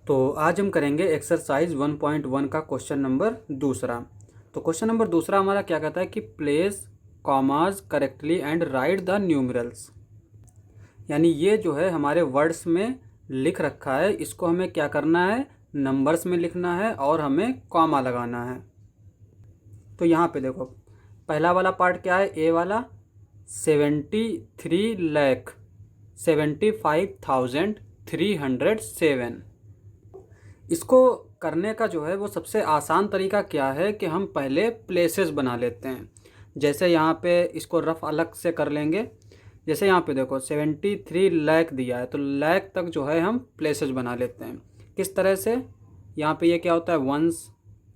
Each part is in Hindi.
तो आज हम करेंगे एक्सरसाइज 1.1 का क्वेश्चन नंबर दूसरा। तो क्वेश्चन नंबर दूसरा हमारा क्या कहता है कि place commas correctly and right the numerals. यानी ये जो है हमारे वर्ड्स में लिख रखा है, इसको हमें क्या करना है, नंबर्स में लिखना है और हमें कॉमा लगाना है। तो यहाँ पे देखो पहला वाला पार्ट क्या है, ए वाला 73,75,307। इसको करने का जो है वो सबसे आसान तरीका क्या है कि हम पहले प्लेसेस बना लेते हैं। जैसे यहाँ पे इसको रफ अलग से कर लेंगे। जैसे यहाँ पे देखो 73 लाख दिया है, तो लाख तक जो है हम प्लेसेस बना लेते हैं। किस तरह से, यहाँ पे ये क्या होता है वंस,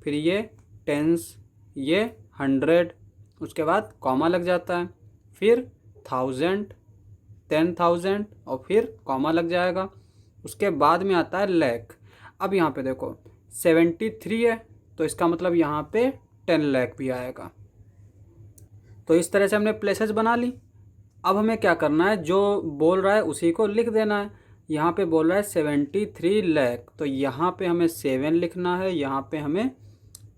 फिर ये टेंस, ये 100, उसके बाद कॉमा लग जाता है, फिर 1000, 10,000 और फिर कॉमा लग जाएगा, उसके बाद में आता है लाख। अब यहाँ पे देखो 73 है तो इसका मतलब यहाँ पे 10 लाख भी आएगा। तो इस तरह से हमने प्लेसेस बना ली। अब हमें क्या करना है, जो बोल रहा है उसी को लिख देना है। यहाँ पे बोल रहा है 73 लाख, तो यहाँ पे हमें 7 लिखना है, यहाँ पे हमें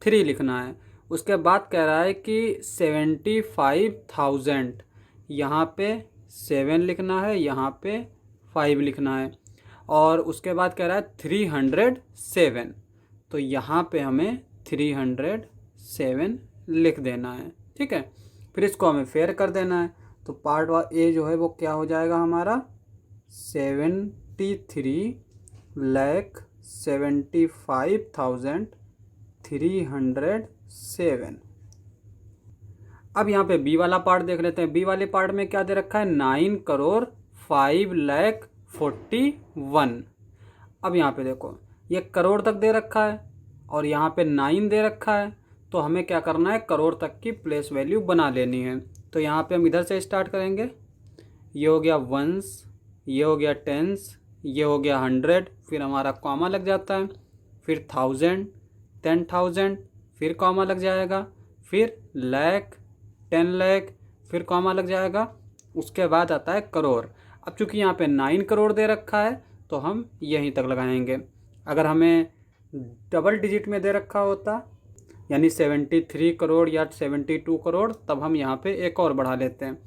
3 लिखना है। उसके बाद कह रहा है कि 75,000, यहाँ पे 7 लिखना है, यहाँ पे 5 लिखना है। और उसके बाद कह रहा है 307, तो यहाँ पे हमें 307 लिख देना है। ठीक है, फिर इसको हमें फेयर कर देना है। तो पार्ट ए जो है वो क्या हो जाएगा हमारा 73,75,307। अब यहाँ पे बी वाला पार्ट देख लेते हैं। बी वाले पार्ट में क्या दे रखा है 9,05,41,। अब यहाँ पे देखो ये करोड़ तक दे रखा है और यहाँ पे 9 दे रखा है, तो हमें क्या करना है, करोड़ तक की प्लेस वैल्यू बना लेनी है। तो यहाँ पे हम इधर से स्टार्ट करेंगे। ये हो गया वंस, ये हो गया टेंस, ये हो गया 100, फिर हमारा कॉमा लग जाता है, फिर 1000, 10,000, फिर कॉमा लग जाएगा, फिर लाख, 10 लाख, फिर कॉमा लग जाएगा, उसके बाद आता है करोड़। अब चूंकि यहाँ पे 9 करोड़ दे रखा है तो हम यहीं तक लगाएंगे। अगर हमें डबल डिजिट में दे रखा होता, यानी 73 करोड़ या 72 करोड़, तब हम यहाँ पे एक और बढ़ा लेते हैं,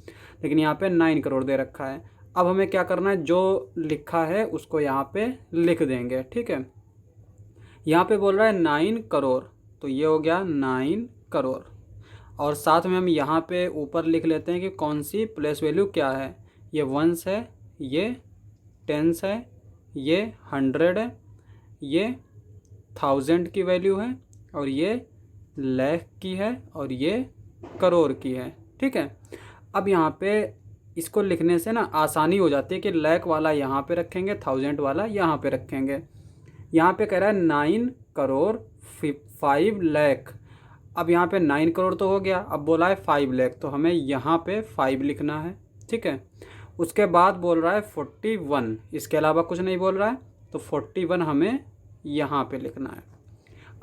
लेकिन यहाँ पे 9 करोड़ दे रखा है। अब हमें क्या करना है, जो लिखा है उसको यहाँ पे लिख देंगे। ठीक है, यहाँ पे बोल रहा है 9 करोड़, तो ये हो गया 9 करोड़। और साथ में हम यहाँ पे ऊपर लिख लेते हैं कि कौन सी प्लेस वैल्यू क्या है। ये वंस है, ये टेंस है, ये 100 है, ये 1000 की वैल्यू है, और ये लाख की है, और ये करोड़ की है। ठीक है, अब यहाँ पे इसको लिखने से ना आसानी हो जाती है कि लाख वाला यहाँ पे रखेंगे, 1000 वाला यहाँ पे रखेंगे। यहाँ पे कह रहा है 9 करोड़ 5 लाख। अब यहाँ पे 9 करोड़ तो हो गया, अब बोला है 5 लाख, तो हमें यहाँ पे 5 लिखना है। ठीक है, उसके बाद बोल रहा है 41, इसके अलावा कुछ नहीं बोल रहा है, तो 41 हमें यहाँ पे लिखना है।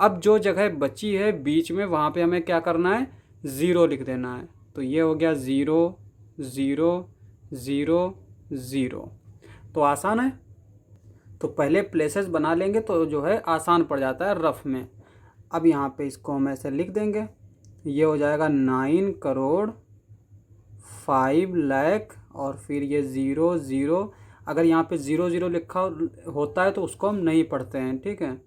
अब जो जगह बची है बीच में, वहाँ पे हमें क्या करना है, 0 लिख देना है। तो ये हो गया 0 0 0 0। तो आसान है। तो पहले प्लेसेस बना लेंगे तो जो है आसान पड़ जाता है रफ में। अब यहाँ पे इसको हम ऐसे लिख देंगे, ये हो जाएगा 9 करोड़ 5 लाख, और फिर ये 0 0। अगर यहाँ पे 0 0 लिखा होता है तो उसको हम नहीं पढ़ते हैं। ठीक है,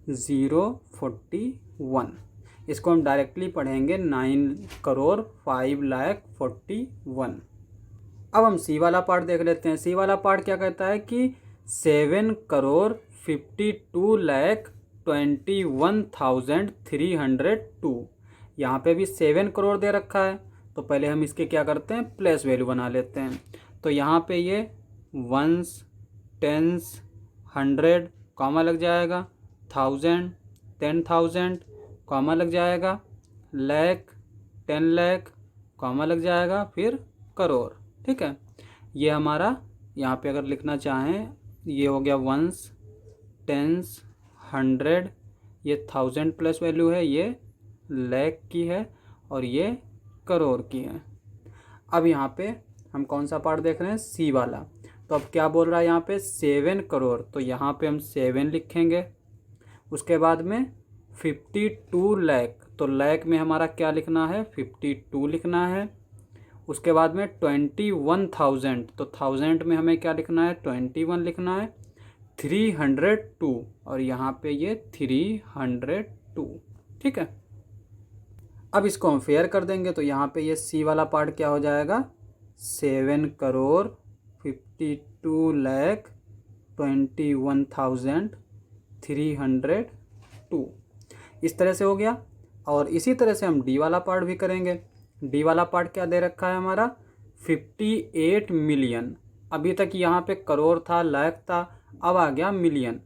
041, इसको हम डायरेक्टली पढ़ेंगे 9 करोड़ 5 लाख 41। अब हम सी वाला पार्ट देख लेते हैं। सी वाला पार्ट क्या कहता है कि 7 करोड़ 52 लाख 21,302। यहाँ पे भी 7 करोड़ दे रखा है, तो पहले हम इसके क्या करते हैं, प्लेस वैल्यू बना लेते हैं। तो यहाँ पे ये वंस, टेंस, 100 कॉमा लग जाएगा, 1000, 10,000 कॉमा लग जाएगा, लाख, 10 लाख कॉमा लग जाएगा, फिर करोड़। ठीक है, ये हमारा यहाँ पे अगर लिखना चाहें, ये हो गया वंस, टेंस, 100, ये 1000 प्लस वैल्यू है, ये लाख की है, और ये करोड़ की है। अब यहाँ पे हम कौन सा पार्ट देख रहे हैं, सी वाला। तो अब क्या बोल रहा है यहाँ पे 7 करोड़, तो यहाँ पे हम 7 लिखेंगे। उसके बाद में 52 लाख, तो लाख में हमारा क्या लिखना है 52 लिखना है। उसके बाद में 21,000, तो 1000 में हमें क्या लिखना है 21 लिखना है। 302, और यहाँ पे ये 302, ठीक है। अब इसको हम फेयर कर देंगे, तो यहाँ पे ये सी वाला पार्ट क्या हो जाएगा 7 करोड़ 52 लाख 21,302, इस तरह से हो गया। और इसी तरह से हम डी वाला पार्ट भी करेंगे। डी वाला पार्ट क्या दे रखा है हमारा 58 मिलियन। अभी तक यहाँ पे करोड़ था, लाख था, अब आ गया मिलियन।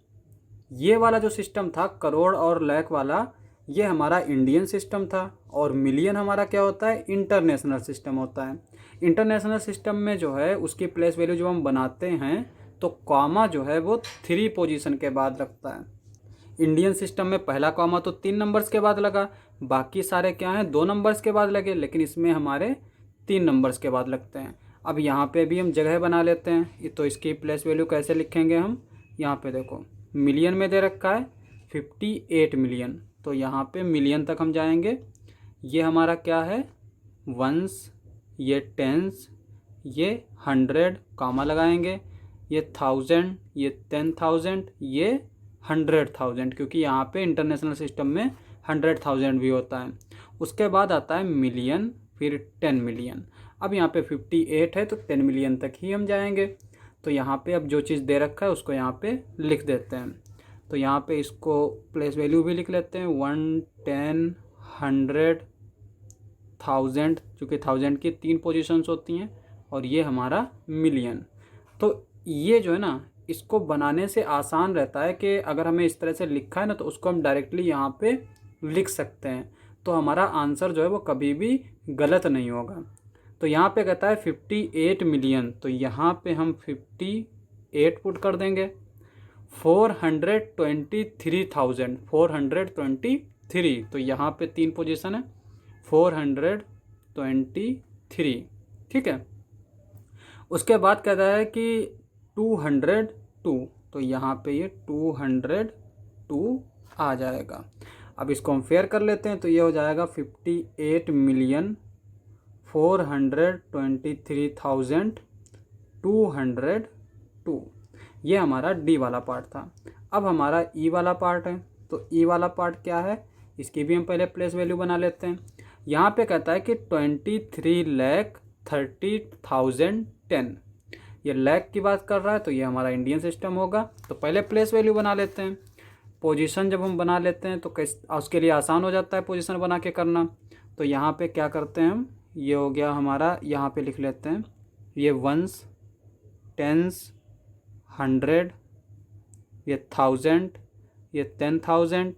ये वाला जो सिस्टम था करोड़ और लाख वाला, ये हमारा इंडियन सिस्टम था, और मिलियन हमारा क्या होता है इंटरनेशनल सिस्टम होता है। इंटरनेशनल सिस्टम में जो है उसकी प्लेस वैल्यू जो हम बनाते हैं तो कॉमा जो है वो 3 पोजीशन के बाद लगता है। इंडियन सिस्टम में पहला कॉमा तो 3 नंबर्स के बाद लगा, बाकी सारे क्या हैं 2 नंबर्स के बाद लगे, लेकिन इसमें हमारे 3 नंबर्स के बाद लगते हैं। अब यहाँ पे भी हम जगह बना लेते हैं, तो इसकी प्लेस वैल्यू कैसे लिखेंगे हम, यहाँ पे देखो मिलियन में दे रखा है 58 मिलियन, तो यहाँ पे मिलियन तक हम जाएंगे। ये हमारा क्या है वंस, ये टेंस, ये 100 कॉमा लगाएंगे, ये 1000, ये 10,000, ये 100,000, क्योंकि यहाँ पे इंटरनेशनल सिस्टम में 100,000 भी होता है। उसके बाद आता है मिलियन, फिर 10 मिलियन। अब यहाँ पे 58 है तो 10 मिलियन तक ही हम जाएंगे। तो यहाँ पे अब जो चीज़ दे रखा है उसको यहाँ पे लिख देते हैं। तो यहाँ पे इसको प्लेस वैल्यू भी लिख लेते हैं 1, 10, 100, 1000, चूँकि 1000 की 3 पोजीशंस होती हैं, और ये हमारा मिलियन। तो ये जो है ना इसको बनाने से आसान रहता है कि अगर हमें इस तरह से लिखा है ना तो उसको हम डायरेक्टली यहाँ पे लिख सकते हैं, तो हमारा आंसर जो है वो कभी भी गलत नहीं होगा। तो यहाँ पे कहता है 58 मिलियन, तो यहाँ पे हम 58 पुट कर देंगे। 423,000, 423, तो यहाँ पे 3 पोजीशन है 423, ठीक है। उसके बाद कहता है कि 202, तो यहाँ पे ये 202 आ जाएगा। अब इसको हम फेयर कर लेते हैं, तो ये हो जाएगा 58 मिलियन 423,202। ये हमारा डी वाला पार्ट था। अब हमारा ई वाला पार्ट है, तो ई वाला पार्ट क्या है इसकी भी हम पहले प्लेस वैल्यू बना लेते हैं। यहाँ पे कहता है कि 23,30,010, ये लाख की बात कर रहा है, तो ये हमारा इंडियन सिस्टम होगा। तो पहले प्लेस वैल्यू बना लेते हैं। पोजीशन जब हम बना लेते हैं तो उसके लिए आसान हो जाता है पोजीशन बना के करना। तो यहाँ पे क्या करते हैं हम, ये हो गया हमारा, यहाँ पे लिख लेते हैं ये वंस, टेंस, 100, ये 1000, ये 10,000,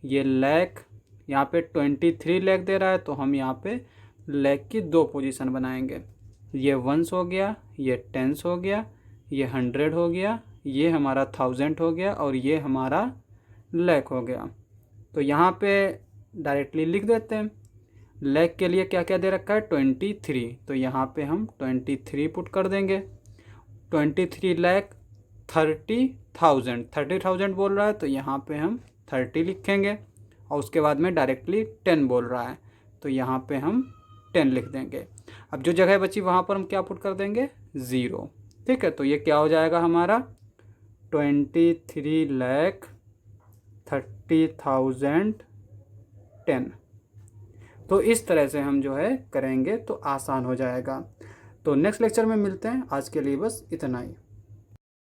ये लाख। यहाँ पे 23 लाख दे रहा है तो हम यहाँ पे लाख की 2 पोजीशन बनाएंगे। ये वंस हो गया, ये टेंस हो गया, ये 100 हो गया, ये हमारा 1000 हो गया, और ये हमारा लाख हो गया। तो यहाँ पे डायरेक्टली लिख देते हैं। लाख के लिए क्या क्या दे रखा है 23, तो यहाँ पे हम 23 पुट कर देंगे। 23 लाख 30,000, 30,000 बोल रहा है तो यहाँ पे हम 30 लिखेंगे, और उसके बाद में डायरेक्टली 10 बोल रहा है तो यहाँ पे हम 10 लिख देंगे। अब जो जगह बची वहाँ पर हम क्या पुट कर देंगे 0, ठीक है। तो ये क्या हो जाएगा हमारा 23,30,010। तो इस तरह से हम जो है करेंगे तो आसान हो जाएगा। तो नेक्स्ट लेक्चर में मिलते हैं, आज के लिए बस इतना ही।